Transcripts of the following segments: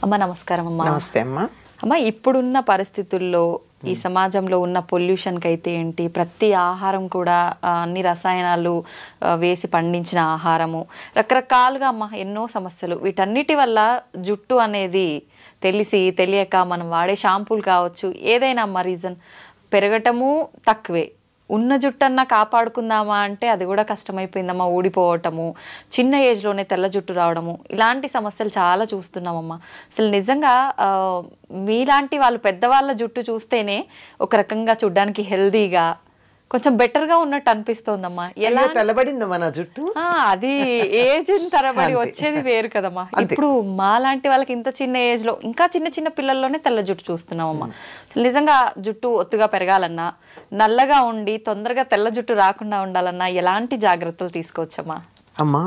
అమ్మ నమస్కారం అమ్మ. నమస్తే అమ్మ. అమ్మ ఇప్పుడున్న పరిస్థితుల్లో ఈ సమాజంలో ఉన్న పొల్యూషన్కి అయితే ఏంటి, ప్రతి ఆహారం కూడా అన్ని రసాయనాలు వేసి పండించిన ఆహారము, రకరకాలుగా అమ్మ ఎన్నో సమస్యలు. వీటన్నిటి వల్ల జుట్టు అనేది తెలియక మనం వాడే షాంపూలు కావచ్చు, ఏదైనా అమ్మ రీజన్ పెరగటము తక్కువే. ఉన్న జుట్టన్నా కాపాడుకుందామా అంటే అది కూడా కష్టమైపోయిందమ్మా. ఊడిపోవటము, చిన్న ఏజ్లోనే తెల్ల జుట్టు రావడము, ఇలాంటి సమస్యలు చాలా చూస్తున్నామమ్మా. అసలు నిజంగా మీలాంటి వాళ్ళు పెద్దవాళ్ళ జుట్టు చూస్తేనే ఒక రకంగా చూడ్డానికి హెల్దీగా కొంచెం బెటర్గా ఉన్నట్టు అనిపిస్తోందమ్మా. ఎలా తెల్లబడిందమ్మా నా జుట్టు? అది ఏజ్ తరబడి వచ్చేది వేరు కదమ్మా. ఇప్పుడు మాలాంటి వాళ్ళకి ఇంత చిన్న ఏజ్లో, ఇంకా చిన్న చిన్న పిల్లల్లోనే తెల్ల జుట్టు చూస్తున్నామమ్మా. అసలు నిజంగా జుట్టు ఒత్తుగా పెరగాలన్నా, నల్లగా ఉండి తొందరగా తెల్ల జుట్టు రాకుండా ఉండాలన్నా ఎలాంటి జాగ్రత్తలు తీసుకోవచ్చమ్మా? అమ్మా,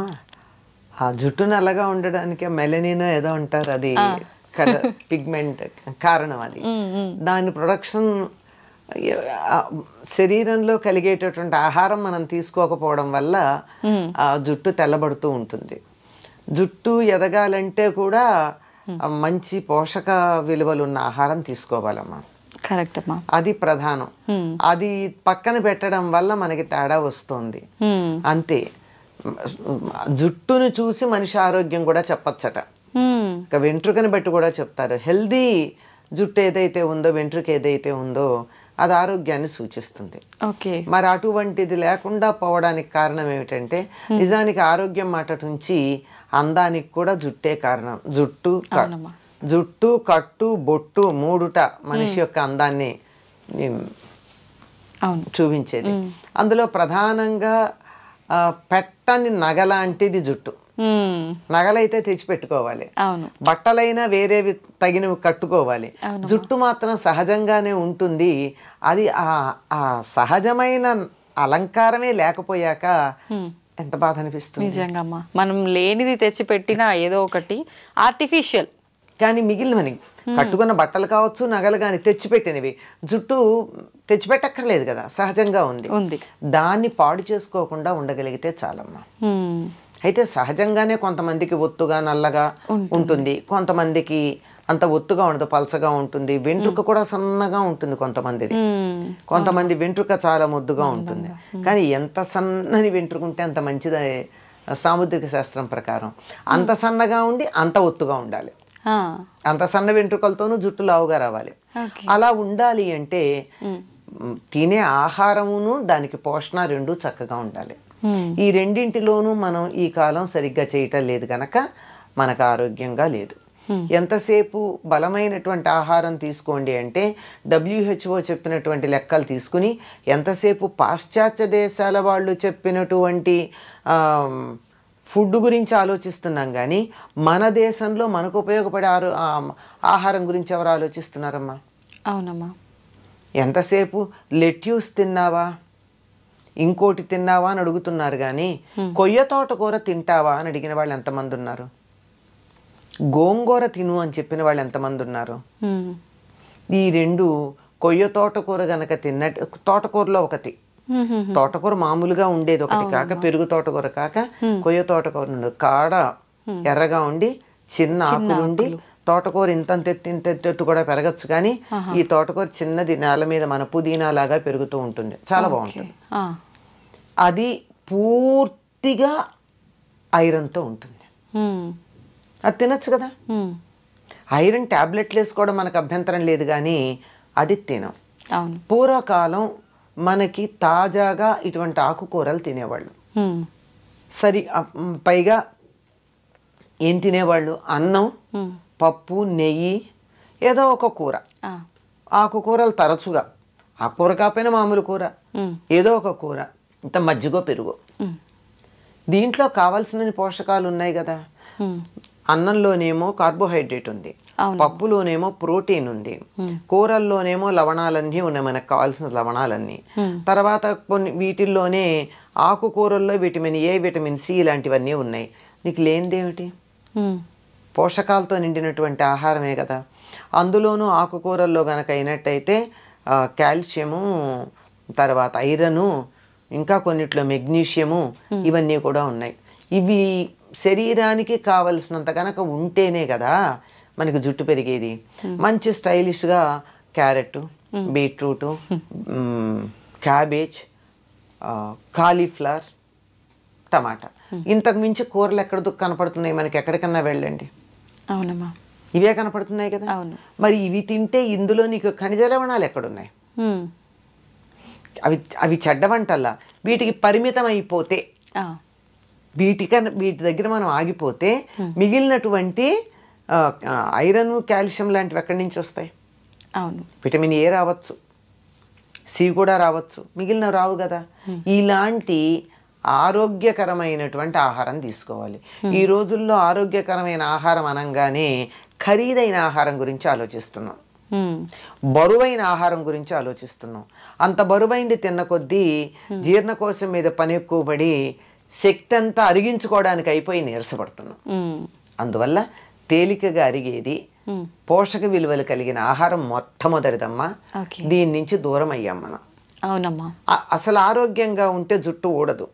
ఆ జుట్టు నల్లగా ఉండడానికి మెలనిన్ ఏదో అంటారు, అది పిగ్మెంట్ కారణం. అది దాని ప్రొడక్షన్ శరీరంలో కలిగేటటువంటి ఆహారం మనం తీసుకోకపోవడం వల్ల ఆ జుట్టు తెల్లబడుతూ ఉంటుంది. జుట్టు ఎదగాలంటే కూడా మంచి పోషక విలువలు ఉన్న ఆహారం తీసుకోవాలమ్మా. కరెక్ట్ అమ్మా. అది ప్రధానం. అది పక్కన పెట్టడం వల్ల మనకి తేడా వస్తుంది అంతే. జుట్టును చూసి మనిషి ఆరోగ్యం కూడా చెప్పచ్చట. ఇక వెంట్రుకని బట్టి కూడా చెప్తారు. హెల్దీ జుట్టు ఏదైతే ఉందో, వెంట్రుక ఏదైతే ఉందో అది ఆరోగ్యాన్ని సూచిస్తుంది. మరి అటువంటిది లేకుండా పోవడానికి కారణం ఏమిటంటే, నిజానికి ఆరోగ్యం మాట నుంచి అందానికి కూడా జుట్టే కారణం. జుట్టు కట్టు బొట్టు మూడుట మనిషి యొక్క అందాన్ని చూపించేది. అందులో ప్రధానంగా పెట్టని నగలాంటిది జుట్టు. నగలైతే తెచ్చిపెట్టుకోవాలి, బట్టలైనా వేరేవి తగినవి కట్టుకోవాలి. జుట్టు మాత్రం సహజంగానే ఉంటుంది. అది ఆ సహజమైన అలంకారమే లేకపోయాక ఎంత బాధ అనిపిస్తుంది. నిజంగా మనం లేనిది తెచ్చి పెట్టినా ఏదో ఒకటి ఆర్టిఫిషియల్. కానీ మిగిలినవని కట్టుకున్న బట్టలు కావచ్చు, నగలు కానీ తెచ్చిపెట్టినవి, జుట్టు తెచ్చిపెట్టక్కర్లేదు కదా, సహజంగా ఉంది. దాన్ని పాడు చేసుకోకుండా ఉండగలిగితే చాలమ్మా. అయితే సహజంగానే కొంతమందికి ఒత్తుగా నల్లగా ఉంటుంది, కొంతమందికి అంత ఒత్తుగా ఉండదు, పలచగా ఉంటుంది. వెంట్రుక కూడా సన్నగా ఉంటుంది కొంతమంది వెంట్రుక చాలా ముద్దుగా ఉంటుంది. కానీ ఎంత సన్నని వెంట్రుక ఉంటే అంత మంచిది సాముద్రిక శాస్త్రం ప్రకారం. అంత సన్నగా ఉండి అంత ఒత్తుగా ఉండాలి. అంత సన్న వెంట్రుకలతోనూ జుట్టు లావుగా రావాలి. అలా ఉండాలి అంటే తినే ఆహారమును దానికి పోషణ రెండు చక్కగా ఉండాలి. ఈ రెండింటిలోనూ మనం ఈ కాలం సరిగ్గా చేయటం లేదు కనుక మనకు ఆరోగ్యంగా లేదు. ఎంతసేపు బలమైనటువంటి ఆహారం తీసుకోండి అంటే WHO చెప్పినటువంటి లెక్కలు తీసుకుని, ఎంతసేపు పాశ్చాత్య దేశాల వాళ్ళు చెప్పినటువంటి ఫుడ్ గురించి ఆలోచిస్తున్నాం కానీ మన దేశంలో మనకు ఉపయోగపడే ఆహారం గురించి ఎవరు ఆలోచిస్తున్నారమ్మా? అవునమ్మా. ఎంతసేపు లెట్యూస్ తిన్నావా, ఇంకోటి తిన్నావా అని అడుగుతున్నారు కానీ కొయ్య తోటకూర తింటావా అని అడిగిన వాళ్ళు ఎంతమంది ఉన్నారు? గోంగూర తిను అని చెప్పిన వాళ్ళు ఎంతమంది ఉన్నారు? ఈ రెండు, కొయ్య తోటకూర గనక తిన్నట్టు, తోటకూరలో ఒకటి, తోటకూర మామూలుగా ఉండేది ఒకటి కాక, పెరుగు తోటకూర కాక కొయ్య తోటకూర ఉండదు. కాడ ఎర్రగా ఉండి చిన్న ఆకులుండి, తోటకూర ఇంతెత్తు కూడా పెరగచ్చు కానీ ఈ తోటకూర చిన్నది నేల మీద మన పుదీనా లాగా పెరుగుతూ ఉంటుంది, చాలా బాగుంటుంది. అది పూర్తిగా ఐరన్తో ఉంటుంది. అది తినచ్చు కదా. ఐరన్ టాబ్లెట్లు వేసుకోవడం మనకు అభ్యంతరం లేదు కానీ అది తినం. పూర్వకాలం మనకి తాజాగా ఇటువంటి ఆకుకూరలు తినేవాళ్ళు. సరి పైగా ఏం తినేవాళ్ళు? అన్నం, పప్పు, నెయ్యి, ఏదో ఒక కూర. ఆకుకూరలు తరచుగా, ఆకుకూర కాకపోయినా మామూలు కూర, ఏదో ఒక కూర, ఇంత మజ్జిగో పెరుగు. దీంట్లో కావాల్సిన పోషకాలు ఉన్నాయి కదా. అన్నంలోనేమో కార్బోహైడ్రేట్ ఉంది, పప్పులోనేమో ప్రోటీన్ ఉంది, కూరల్లోనేమో లవణాలన్నీ ఉన్నాయి, మనకు కావాల్సిన లవణాలన్నీ. తర్వాత కొన్ని వీటిల్లోనే ఆకుకూరల్లో విటమిన్ ఏ, విటమిన్ సి ఇలాంటివన్నీ ఉన్నాయి. నీకు లేనిదేమిటి? పోషకాలతో నిండినటువంటి ఆహారమే కదా. అందులోనూ ఆకుకూరల్లో గనక అయినట్టయితే కాల్షియము, తర్వాత ఐరను, ఇంకా కొన్నిట్లో మెగ్నీషియము, ఇవన్నీ కూడా ఉన్నాయి. ఇవి శరీరానికి కావలసినంత కనుక ఉంటేనే కదా మనకి జుట్టు పెరిగేది. మంచి స్టైలిష్గా క్యారెట్, బీట్రూట్, క్యాబేజ్, కాలీఫ్లవర్, టమాటా, ఇంతకు మించి కూరలు ఎక్కడ కనపడుతున్నాయి మనకి? ఎక్కడికన్నా వెళ్ళండి, అవునమ్మా, ఇవే కనపడుతున్నాయి కదా. మరి ఇవి తింటే ఇందులో నీకు ఖనిజ లవణాలు ఎక్కడున్నాయి? అవి అవి చెడ్డ వంటల్లా. వీటికి పరిమితం అయిపోతే, వీటి దగ్గర మనం ఆగిపోతే మిగిలినటువంటి ఐరన్, కాల్షియం లాంటివి ఎక్కడి నుంచి వస్తాయి? అవును, విటమిన్ ఏ రావచ్చు, సి కూడా రావచ్చు, మిగిలిన రావు కదా. ఇలాంటి ఆరోగ్యకరమైనటువంటి ఆహారం తీసుకోవాలి. ఈ రోజుల్లో ఆరోగ్యకరమైన ఆహారం అనగానే ఖరీదైన ఆహారం గురించి ఆలోచిస్తున్నాం, బరువైన ఆహారం గురించి ఆలోచిస్తున్నాం. అంత బరువైంది తిన్న కొద్దీ జీర్ణకోశం మీద పని ఎక్కువ పడి శక్తి అంతా అరిగించుకోవడానికి అయిపోయి నీరసపడుతున్నాం. అందువల్ల తేలికగా అరిగేది, పోషక విలువలు కలిగిన ఆహారం మొట్టమొదటిదమ్మా. దీని నుంచి దూరం అయ్యాం మనం. అవునమ్మా. అసలు ఆరోగ్యంగా ఉంటే జుట్టు ఊడదు.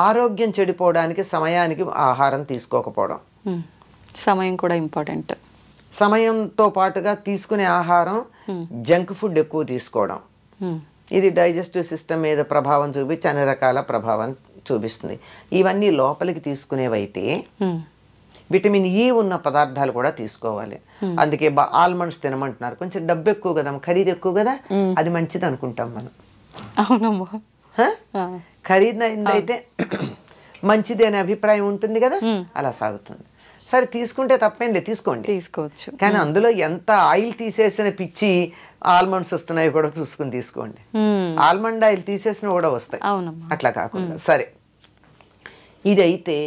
ఆరోగ్యం చెడిపోవడానికి సమయానికి ఆహారం తీసుకోకపోవడం, సమయం కూడా ఇంపార్టెంట్. సమయంతో పాటుగా తీసుకునే ఆహారం జంక్ ఫుడ్ ఎక్కువ తీసుకోవడం, ఇది డైజెస్టివ్ సిస్టమ్ మీద ప్రభావం చూపించి అన్ని రకాల ప్రభావం చూపిస్తుంది. ఇవన్నీ లోపలికి తీసుకునేవైతే విటమిన్ ఈ ఉన్న పదార్థాలు కూడా తీసుకోవాలి. అందుకే ఆల్మండ్స్ తినమంటున్నారు. కొంచెం డబ్బు ఎక్కువ కదా, ఖరీదు ఎక్కువ కదా, అది మంచిది అనుకుంటాం మనం. అవునమ్మా, ఖరీదైతే మంచిది అనే అభిప్రాయం ఉంటుంది కదా, అలా సాగుతుంది. సరే, తీసుకుంటే తప్పేం లేదు, తీసుకోవచ్చు. కానీ అందులో ఎంత ఆయిల్ తీసేసిన పిచ్చి ఆల్మండ్స్ వస్తున్నాయో కూడా చూసుకుని తీసుకోండి. ఆల్మండ్ ఆయిల్ తీసేసిన కూడా వస్తాయి, అట్లా కాకుండా. సరే, ఇదైతే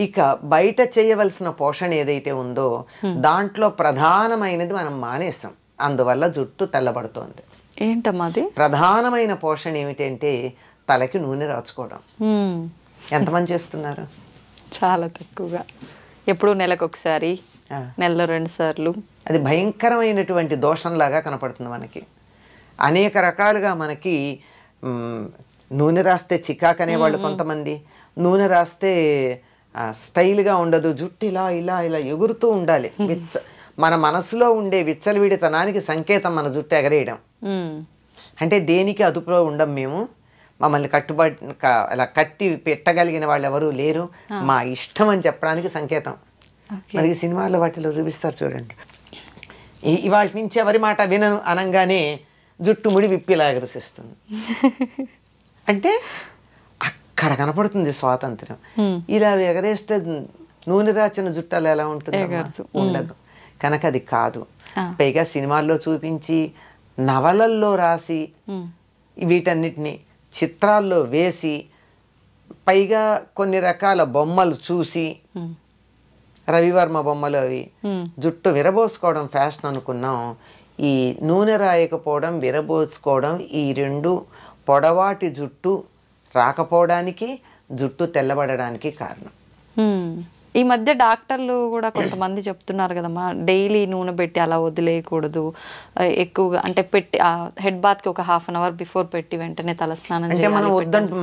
ఇక బయట చేయవలసిన పోషణ ఏదైతే ఉందో దాంట్లో ప్రధానమైనది మనం మానేసాం. అందువల్ల జుట్టు తెల్లబడుతోంది. ఏంటమ్మా ప్రధానమైన పోషణ ఏమిటంటే తలకి నూనె రాచుకోవడం. ఎంతమంది చేస్తున్నారు? చాలా తక్కువగా, ఎప్పుడు నెలకు ఒకసారి, నెలలో 2 సార్లు. అది భయంకరమైనటువంటి దోషంలాగా కనపడుతుంది మనకి. అనేక రకాలుగా మనకి నూనె రాస్తే చికాకు అనేవాళ్ళు కొంతమంది, నూనె రాస్తే స్టైల్గా ఉండదు, జుట్టు ఇలా ఇలా ఇలా ఎగురుతూ ఉండాలి. మన మనసులో ఉండే విచ్చలవిడితనానికి సంకేతం మన జుట్టు ఎగరేయడం. అంటే దేనికి అదుపులో ఉండం మేము, మమ్మల్ని అలా కట్టి పెట్టగలిగిన వాళ్ళు ఎవరు లేరు, మా ఇష్టం అని చెప్పడానికి సంకేతం. మనకి సినిమాల్లో వాటిలో చూపిస్తారు చూడండి, ఇవాళ నుంచి ఎవరి మాట వినను అనగానే జుట్టు ముడి విప్పిలా ఎగరసిస్తుంది. అంటే అక్కడ కనపడుతుంది స్వాతంత్రం. ఇలా ఎగరేస్తే నూనె రాచిన జుట్టాలు ఎలా ఉంటుంది? ఉండదు. కనుక అది కాదు. పైగా సినిమాల్లో చూపించి, నవలల్లో రాసి, వీటన్నిటిని చిత్రాల్లో వేసి, పైగా కొన్ని రకాల బొమ్మలు చూసి, రవివర్మ బొమ్మలు అవి, జుట్టు విరబోసుకోవడం ఫ్యాషన్ అనుకున్నాం. ఈ నూనె రాయకపోవడం, విరబోసుకోవడం, ఈ 2 పొడవాటి జుట్టు రాకపోవడానికి, జుట్టు తెల్లబడడానికి కారణం. ఈ మధ్య డాక్టర్లు కూడా కొంతమంది చెప్తున్నారు కదమ్మా, డైలీ నూనె పెట్టి అలా వదిలేయకూడదు, ఎక్కువగా అంటే పెట్టి హెడ్ బాత్కి ఒక 1/2 అవర్ బిఫోర్ పెట్టి వెంటనే తలస్నానం అంటే మనం వద్దంటూ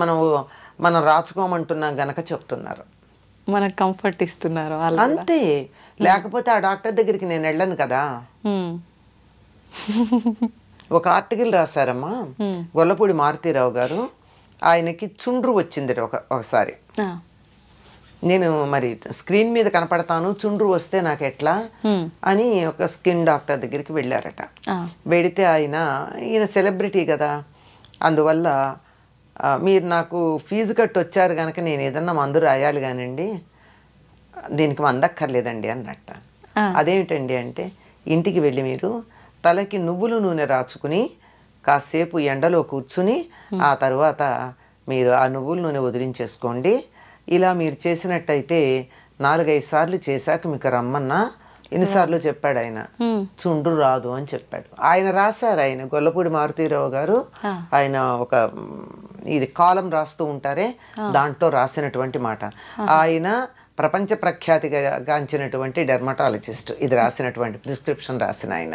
మనం రాచుకోమంటున్నాం గనక చెప్తున్నారు, మనకు కంఫర్ట్ ఇస్తున్నారు అంతే. లేకపోతే ఆ డాక్టర్ దగ్గరికి నేను వెళ్ళను కదా. ఒక ఆర్టికల్ రాశారమ్మా గొల్లపూడి మారుతీరావు గారు, ఆయనకి చుండ్రు వచ్చింది ఒకసారి. నేను మరి స్క్రీన్ మీద కనపడతాను, చుండ్రు వస్తే నాకు ఎట్లా అని ఒక స్కిన్ డాక్టర్ దగ్గరికి వెళ్ళారట. వెడితే ఈయన సెలబ్రిటీ కదా, అందువల్ల మీరు నాకు ఫీజు కట్టి వచ్చారు కనుక నేను ఏదన్నా మందు రాయాలి కానండి, దీనికి మందక్కర్లేదండి అన్నట్ట. అదేమిటండి అంటే, ఇంటికి వెళ్ళి మీరు తలకి నువ్వుల నూనె రాచుకుని కాసేపు ఎండలో కూర్చుని ఆ తర్వాత మీరు ఆ నువ్వుల నూనె వదిలించేసుకోండి. ఇలా మీరు చేసినట్టయితే 4-5 సార్లు చేశాక మీకు రమ్మన్నా, ఎన్నిసార్లు చెప్పాడు ఆయన, చుండ్రు రాదు అని చెప్పాడు. ఆయన రాశారు, ఆయన గొల్లపూడి మారుతీరావు గారు, ఆయన ఒక ఇది కాలం రాస్తూ ఉంటారే, దాంట్లో రాసినటువంటి మాట. ఆయన ప్రపంచ ప్రఖ్యాతిగాంచినటువంటి డెర్మటాలజిస్ట్, ఇది రాసినటువంటి ప్రిస్క్రిప్షన్ రాసిన ఆయన.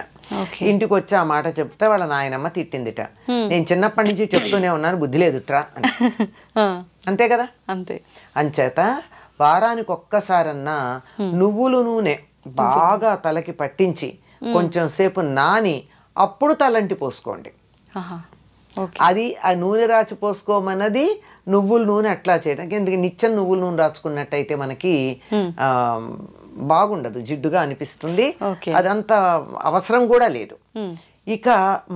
ఇంటికి వచ్చి ఆ మాట చెప్తే వాళ్ళ నాయనమ్మ తిట్టిందిట, నేను చిన్నప్పటి నుంచి చెప్తూనే ఉన్నాను, బుద్ధి లేదుట్రా అని. అంతే కదా. అంతే. అంచేత వారానికి ఒక్కసారన్నా నువ్వుల నూనె బాగా తలకి పట్టించి కొంచెం సేపు నాని అప్పుడు తలంటి పోసుకోండి. ఆహా. ఓకే. అది ఆ నూనె రాచి పోసుకోమన్నది నువ్వుల నూనె అట్లా చేయడానికి. ఎందుకంటే నిత్యం నువ్వుల నూనె రాచుకున్నట్టయితే మనకి బాగుండదు, జిడ్డుగా అనిపిస్తుంది. ఓకే. అదంత అవసరం కూడా లేదు. ఇక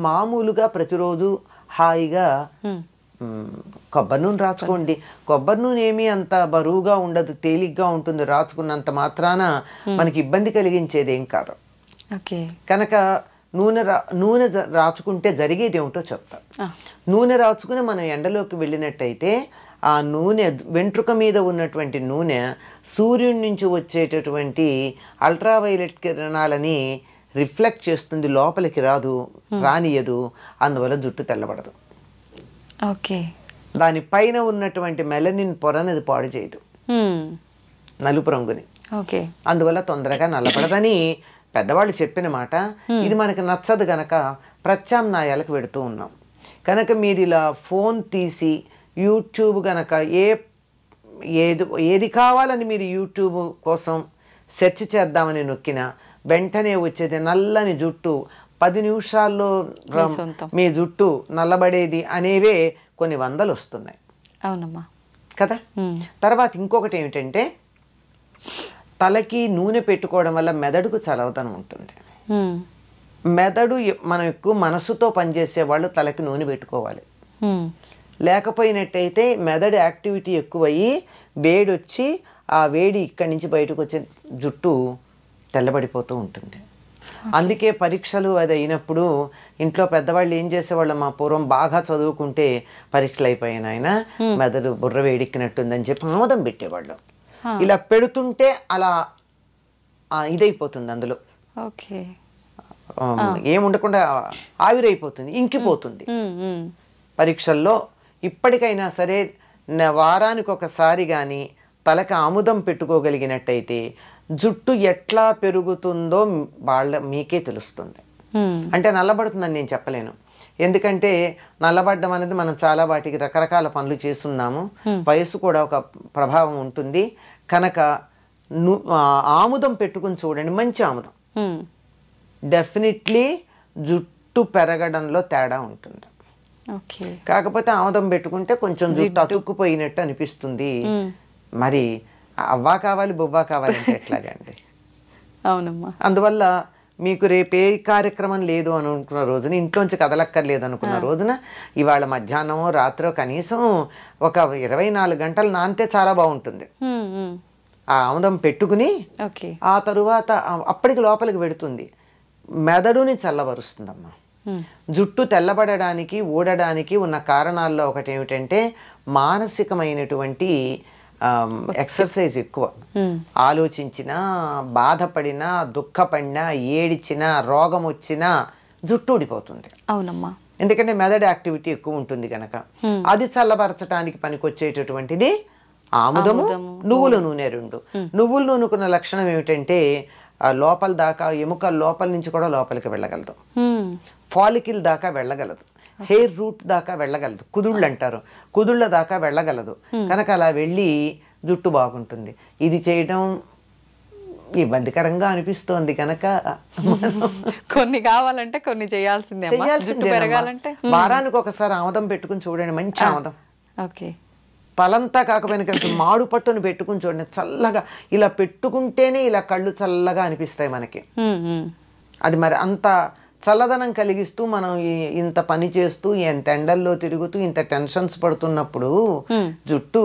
మామూలుగా ప్రతిరోజు హాయిగా కొబ్బరి నూనె రాచుకోండి. కొబ్బరి నూనె ఏమీ అంత బరువుగా ఉండదు, తేలిగ్గా ఉంటుంది. రాచుకున్నంత మాత్రాన మనకి ఇబ్బంది కలిగించేదేం కాదు. ఓకే. కనుక నూనె రాచుకుంటే జరిగేది ఏమిటో చెప్తా. నూనె రాచుకుని మనం ఎండలోకి వెళ్ళినట్టయితే ఆ నూనె వెంట్రుక మీద ఉన్నటువంటి నూనె సూర్యుడి నుంచి వచ్చేటటువంటి అల్ట్రావైలెట్ కిరణాలని రిఫ్లెక్ట్ చేస్తుంది, లోపలికి రానియదు. అందువల్ల జుట్టు తెల్లబడదు. ఓకే. దానిపైన ఉన్నటువంటి మెలనిన్ పొరనది పాడు చేయదు, నలుపు రంగుని. ఓకే. అందువల్ల తొందరగా నల్లబడదని పెద్దవాళ్ళు చెప్పిన మాట. ఇది మనకు నచ్చదు గనక ప్రత్యామ్నాయాలకు పెడుతూ ఉన్నాం. కనుక మీరు ఇలా ఫోన్ తీసి యూట్యూబ్ గనక ఏది కావాలని మీరు యూట్యూబ్ కోసం సెర్చ్ చేద్దామని నొక్కినా వెంటనే వచ్చేది నల్లని జుట్టు, 10 నిమిషాల్లో మీ జుట్టు నల్లబడేది అనేవే కొన్ని వందలు వస్తున్నాయి. అవునమ్మా కదా. తర్వాత ఇంకొకటి ఏమిటంటే తలకి నూనె పెట్టుకోవడం వల్ల మెదడుకు చలవదనం ఉంటుంది. మెదడు మనం ఎక్కువ మనసుతో పనిచేసే వాళ్ళు తలకి నూనె పెట్టుకోవాలి. లేకపోయినట్టయితే మెదడు యాక్టివిటీ ఎక్కువయ్యి వేడొచ్చి ఆ వేడి ఇక్కడి నుంచి బయటకు వచ్చే జుట్టు తెల్లబడిపోతూ ఉంటుంది. అందుకే పరీక్షలు అది అయినప్పుడు ఇంట్లో పెద్దవాళ్ళు ఏం చేసేవాళ్ళు, మా పూర్వం బాగా చదువుకుంటే పరీక్షలు అయిపోయిన ఆయన మెదడు బుర్ర వేడెక్కినట్టుందని చెప్పి ఆమోదం పెట్టేవాళ్ళు. ఇలా పెడుతుంటే అలా ఇదైపోతుంది, అందులో ఏముండకుండా ఆవిరైపోతుంది, ఇంకిపోతుంది. పరీక్షల్లో ఇప్పటికైనా సరే వారానికి ఒకసారి కానీ తలకి ఆముదం పెట్టుకోగలిగినట్టయితే జుట్టు ఎట్లా పెరుగుతుందో మీకే తెలుస్తుంది. అంటే నల్లబడుతుందని నేను చెప్పలేను, ఎందుకంటే నల్లబడ్డం అనేది మనం చాలా వాటికి రకరకాల పనులు చేస్తున్నాము. వయసు కూడా ఒక ప్రభావం ఉంటుంది. కనుక ఆముదం పెట్టుకుని చూడండి, మంచి ఆముదం. డెఫినెట్లీ జుట్టు పెరగడంలో తేడా ఉంటుంది. కాకపోతే ఆముదం పెట్టుకుంటే కొంచెం జుట్టు అతుక్కుపోయినట్టు అనిపిస్తుంది. మరి అవ్వా కావాలి బొవ్వా కావాలంటే ఎట్లాగండి. అవునమ్మా. అందువల్ల మీకు రేపు ఏ కార్యక్రమం లేదు అని అనుకున్న రోజున, ఇంట్లోంచి కదలక్కర్లేదు అనుకున్న రోజున ఇవాళ మధ్యాహ్నమో రాత్రో కనీసం ఒక 24 గంటలు నానితే చాలా బాగుంటుంది. ఆ ఆముదం పెట్టుకుని ఆ తరువాత అప్పటికి లోపలికి పెడుతుంది, మెదడుని చల్లబరుస్తుందమ్మా. జుట్టు తెల్లబడడానికి ఊడడానికి ఉన్న కారణాల్లో ఒకటి ఏమిటంటే మానసికమైనటువంటి ఎక్సర్సైజ్ ఎక్కువ. ఆలోచించినా, బాధపడినా, దుఃఖపడినా, ఏడిచినా, రోగం వచ్చినా జుట్టు ఊడిపోతుంది. అవునమ్మా. ఎందుకంటే మెదడు యాక్టివిటీ ఎక్కువ ఉంటుంది కనుక. అది చల్లబరచడానికి పనికొచ్చేటటువంటిది ఆముదము, నువ్వుల నూనె. రెండు నువ్వుల నూనెకున్న లక్షణం ఏమిటంటే లోపల దాకా, ఎముకల లోపల నుంచి కూడా లోపలికి వెళ్ళగలదు, ఫాలికిల్ దాకా వెళ్ళగలదు, హెయిర్ రూట్ దాకా వెళ్ళగలదు, కుదుళ్ళు అంటారు, కుదుళ్ళ దాకా వెళ్ళగలదు. కనుక అలా వెళ్ళి జుట్టు బాగుంటుంది. ఇది చేయడం ఇబ్బందికరంగా అనిపిస్తోంది కనుక కొన్ని కావాలంటే కొన్ని చేయాల్సిందే. వారానికి ఒకసారి ఆముదం పెట్టుకుని చూడండి, మంచి ఆముదం. తలంతా కాకపోయినా కలిసి మాడు పట్టును పెట్టుకుని చూడండి, చల్లగా. ఇలా పెట్టుకుంటేనే ఇలా కళ్ళు చల్లగా అనిపిస్తాయి మనకి. అది మరి అంత చల్లదనం కలిగిస్తూ మనం ఇంత పని చేస్తూ, ఎంత ఎండల్లో తిరుగుతూ, ఇంత టెన్షన్స్ పడుతున్నప్పుడు జుట్టు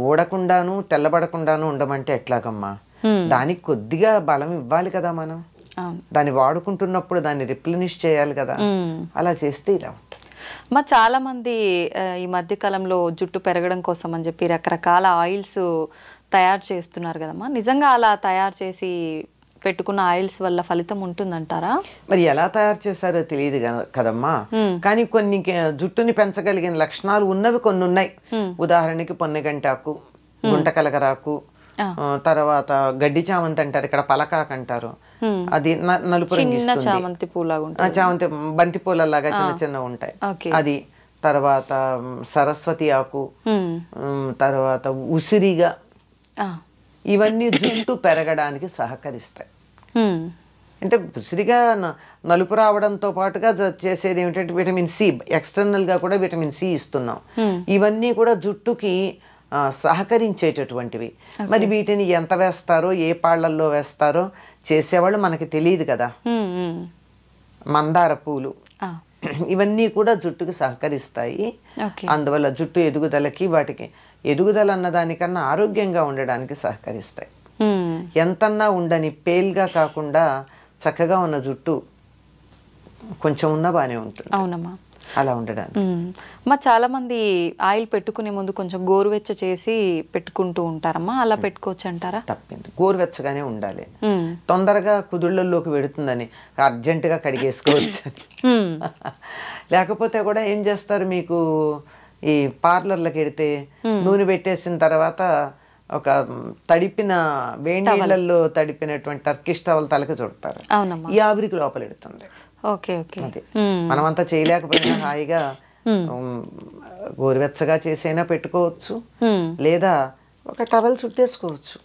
ఊడకుండాను తెల్లబడకుండాను ఉండమంటే ఎట్లాగమ్మా? దానికి కొద్దిగా బలం ఇవ్వాలి కదా మనం. దాన్ని వాడుకుంటున్నప్పుడు దాన్ని రిప్లెనిష్ చేయాలి కదా. అలా చేస్తే ఇలా ఉంటుంది. చాలా మంది ఈ మధ్య కాలంలో జుట్టు పెరగడం కోసం అని చెప్పి రకరకాల ఆయిల్స్ తయారు చేస్తున్నారు కదమ్మా. నిజంగా అలా తయారు చేసి పెట్టుకున్న ఆయిల్స్ వల్ల ఫలితం ఉంటుందంటారా? మరి ఎలా తయారు చేస్తారో తెలియదు కదమ్మా. కానీ కొన్ని జుట్టుని పెంచగలిగిన లక్షణాలు ఉన్నవి కొన్ని ఉన్నాయి. ఉదాహరణకి పొన్నగంటాకు, గుంటకలగరాకు, తర్వాత గడ్డి చామంతి అంటారు, ఇక్కడ పలకాకు అంటారు. అది నలుపు రంగు ఇస్తుంది. చామంతి పూలాగా, చామంతి బంతి పూలలాగా చిన్న చిన్న ఉంటాయి. అది తర్వాత సరస్వతి ఆకు, తర్వాత ఉసిరిగా, ఇవన్నీ జుట్టు పెరగడానికి సహకరిస్తాయి. హ్మ్. అంటే విసిరిగా నలుపు రావడంతో పాటుగా చేసేది ఏమిటంటే విటమిన్ సి, ఎక్స్టర్నల్గా కూడా విటమిన్ సి ఇస్తున్నాం. ఇవన్నీ కూడా జుట్టుకి సహకరించేటటువంటివి. మరి వీటిని ఎంత వేస్తారో, ఏ పాళ్ళల్లో వేస్తారో చేసేవాళ్ళు మనకి తెలియదు కదా. మందార పూలు ఇవన్నీ కూడా జుట్టుకి సహకరిస్తాయి. అందువల్ల జుట్టు ఎదుగుదలకి, వాటికి ఎదుగుదల అన్నదానికన్నా ఆరోగ్యంగా ఉండడానికి సహకరిస్తాయి. ఎంతన్నా ఉండని పేల్గా కాకుండా చక్కగా ఉన్న జుట్టు కొంచెం ఉన్నా బాగానే ఉంటుంది. అవునమ్మా, అలా ఉండడానికి. మా చాలా మంది ఆయిల్ పెట్టుకునే ముందు కొంచెం గోరువెచ్చ చేసి పెట్టుకుంటూ ఉంటారమ్మా, అలా పెట్టుకోవచ్చు అంటారా? తప్పింది, గోరువెచ్చగానే ఉండాలి. తొందరగా కుదుళ్ళల్లోకి వెడుతుందని అర్జెంటుగా కడిగేసుకోవచ్చు. లేకపోతే కూడా ఏం చేస్తారు, మీకు ఈ పార్లర్లకు వెడితే నూనె పెట్టేసిన తర్వాత ఒక తడిపిన వేడి నీళ్ళల్లో తడిపినటువంటి టర్కిష్ టవల్ తలకి చుడతారు. ఈ ఆవిరికి లోపల ఎడుతుంది. మనమంతా చేయలేకపోయినా హాయిగా గోరువెచ్చగా చేసైనా పెట్టుకోవచ్చు, లేదా ఒక టవల్ చుట్టేసుకోవచ్చు.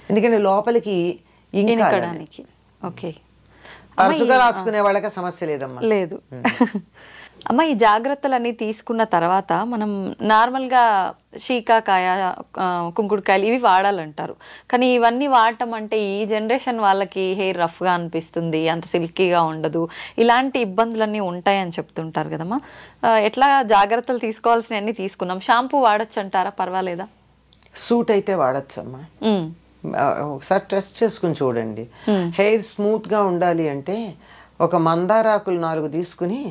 ఎందుకంటే లోపలికి ఇంకడానికి తరచుగా రాసుకునే వాళ్ళకి సమస్య లేదమ్మా. లేదు అమ్మ. ఈ జాగ్రత్తలన్నీ తీసుకున్న తర్వాత మనం నార్మల్గా శీకాకాయ, కుంకుడుకాయలు ఇవి వాడాలంటారు. కానీ ఇవన్నీ వాడటం అంటే ఈ జనరేషన్ వాళ్ళకి హెయిర్ రఫ్గా అనిపిస్తుంది, అంత సిల్కీగా ఉండదు, ఇలాంటి ఇబ్బందులన్నీ ఉంటాయని చెప్తుంటారు కదమ్మా. ఎట్లా జాగ్రత్తలు తీసుకోవాల్సినవన్నీ తీసుకున్నాం. షాంపూ వాడచ్చు అంటారా? పర్వాలేదా? సూట్ అయితే వాడచ్చమ్మా. ఒకసారి టెస్ట్ చేసుకుని చూడండి. హెయిర్ స్మూత్గా ఉండాలి అంటే ఒక మందారాకులు 4 తీసుకుని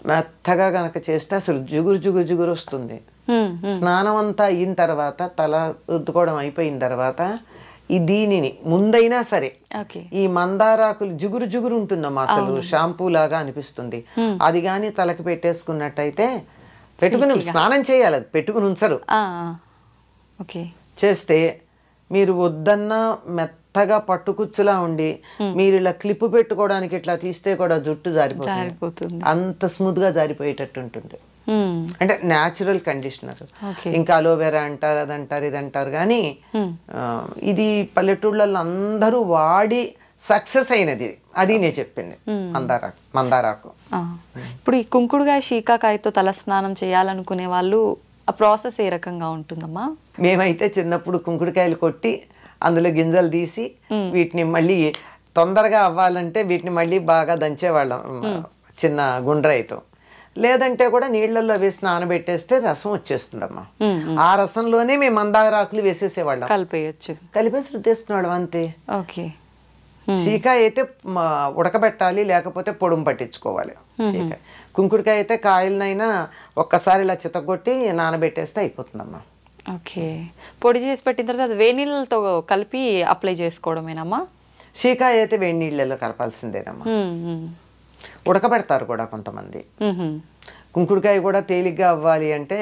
మెత్తగా గనక చేస్తే అసలు జిగురు వస్తుంది. స్నానం అంతా అయిన తర్వాత, తల రుద్దుకోవడం అయిపోయిన తర్వాత దీనిని ముందైనా సరే ఈ మందారాకులు జిగురు ఉంటుందమ్మా, అసలు షాంపూ లాగా అనిపిస్తుంది. అది కానీ తలకి పెట్టేసుకున్నట్టయితే, పెట్టుకుని స్నానం చేయాలి, అది పెట్టుకుని ఉంచరు. చేస్తే మీరు వద్దన్నా మెత్తగా పట్టుకుచ్చులా ఉండి మీరు ఇలా క్లిప్ పెట్టుకోవడానికి ఇట్లా తీస్తే కూడా జుట్టు జారిపోతుంది. అంత స్మూత్ గా జారిపోయేటట్టు ఉంటుంది. అంటే న్యాచురల్ కండిషనర్. ఇంకా అలోవెరా అంటారు, అదంటారు, ఇదంటారు. కానీ ఇది పల్లెటూళ్ళల్లో అందరూ వాడి సక్సెస్ అయినది. అది నేను చెప్పింది మందారాకు. ఇప్పుడు ఈ కుంకుడుకాయ, శీకాకాయతో తల స్నానం చేయాలనుకునే వాళ్ళు ఆ ప్రాసెస్ ఏ రకంగా ఉంటుందమ్మా? మేమైతే చిన్నప్పుడు కుంకుడుకాయలు కొట్టి అందులో గింజలు తీసి వీటిని మళ్ళీ తొందరగా అవ్వాలంటే వీటిని మళ్ళీ బాగా దంచేవాళ్ళం చిన్న గుండ్రాయితో. లేదంటే కూడా నీళ్లలో వేసి నానబెట్టేస్తే రసం వచ్చేస్తుందమ్మా. ఆ రసంలోనే మేము మందారాకులు వేసేసేవాళ్ళం. కలిపేసి రుద్దేసుకునేవాళ్ళం అంతే. శీకాయ అయితే ఉడకబెట్టాలి, లేకపోతే పొడుము పట్టించుకోవాలి. శీకాయ. కుంకుడుకాయ అయితే కాయలనైనా ఒక్కసారి ఇలా చితగొట్టి నానబెట్టేస్తే అయిపోతుందమ్మా. పొడి చేసి పెట్టిన తర్వాత వేడి నీళ్ళతో కలిపి అప్లై చేసుకోవడమేనమ్మా? శీకాయ అయితే వేడి నీళ్ళలో కలపాల్సిందేనమ్మా. ఉడకబెడతారు కూడా కొంతమంది. కుంకుడుకాయ కూడా తేలిగ్గా అవ్వాలి అంటే,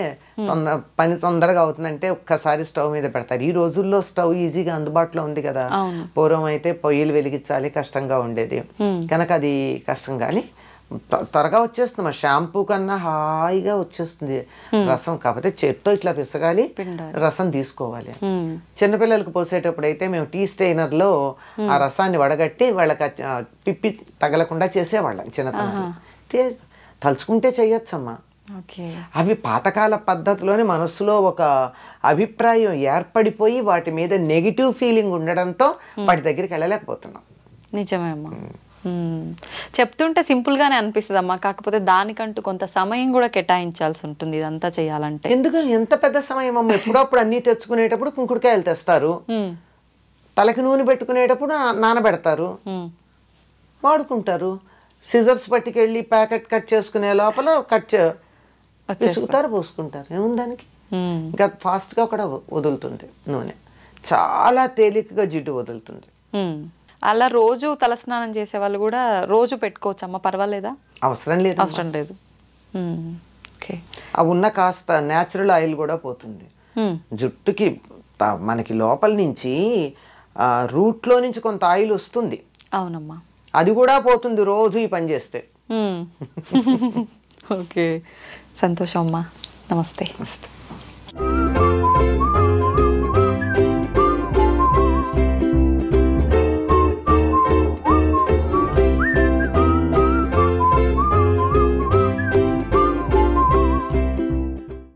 పని తొందరగా అవుతుందంటే ఒక్కసారి స్టవ్ మీద పెడతారు. ఈ రోజుల్లో స్టవ్ ఈజీగా అందుబాటులో ఉంది కదా. పూర్వం అయితే పొయ్యిలు వెలిగించాలి, కష్టంగా ఉండేది కనుక అది కష్టం. కానీ త్వరగా వచ్చేస్తుంది. షాంపూ కన్నా హాయిగా వచ్చేస్తుంది రసం. కాకపోతే చేత్తో ఇట్లా పిసగాలి, రసం తీసుకోవాలి. చిన్నపిల్లలకు పోసేటప్పుడు అయితే మేము టీ స్టెయినర్లో ఆ రసాన్ని వడగట్టి వాళ్ళకి పిప్పి తగలకుండా చేసేవాళ్ళం చిన్నతనం. తలుచుకుంటే చెయ్యొచ్చమ్మా. అవి పాతకాల పద్ధతిలోనే మనస్సులో ఒక అభిప్రాయం ఏర్పడిపోయి వాటి మీద నెగిటివ్ ఫీలింగ్ ఉండడంతో వాటి దగ్గరికి వెళ్ళలేకపోతున్నాం. నిజమే అమ్మా. చెప్తుంటే సింపుల్ గానే అనిపిస్తుంది అమ్మా, కాకపోతే దానికంటూ కొంత సమయం కూడా కేటాయించాల్సి ఉంటుంది ఇదంతా చేయాలంటే. ఎందుకు ఎంత పెద్ద సమయం అమ్మ? ఎప్పుడప్పుడు అన్ని తెచ్చుకునేటప్పుడు కుంకుడుకాయలు తెస్తారు, తలకి నూనె పెట్టుకునేటప్పుడు నానబెడతారు, వాడుకుంటారు. సిజర్స్ పట్టుకెళ్ళి ప్యాకెట్ కట్ చేసుకునే లోపల విసుగుతారు, పోసుకుంటారు. ఏముందానికి? ఇంకా ఫాస్ట్గా కూడా వదులుతుంది నూనె, చాలా తేలికగా జిడ్డు వదులుతుంది. అలా రోజు తలస్నానం చేసే వాళ్ళు కూడా రోజు పెట్టుకోవచ్చు అమ్మ, పర్వాలేదా? అవసరం లేదు. అవి ఉన్న కాస్త న్యాచురల్ ఆయిల్ కూడా పోతుంది జుట్టుకి. మనకి లోపల నుంచి రూట్లో నుంచి కొంత ఆయిల్ వస్తుంది. అవునమ్మా, అది కూడా పోతుంది రోజు ఈ పని చేస్తే. ఓకే, సంతోషం అమ్మా. నమస్తే.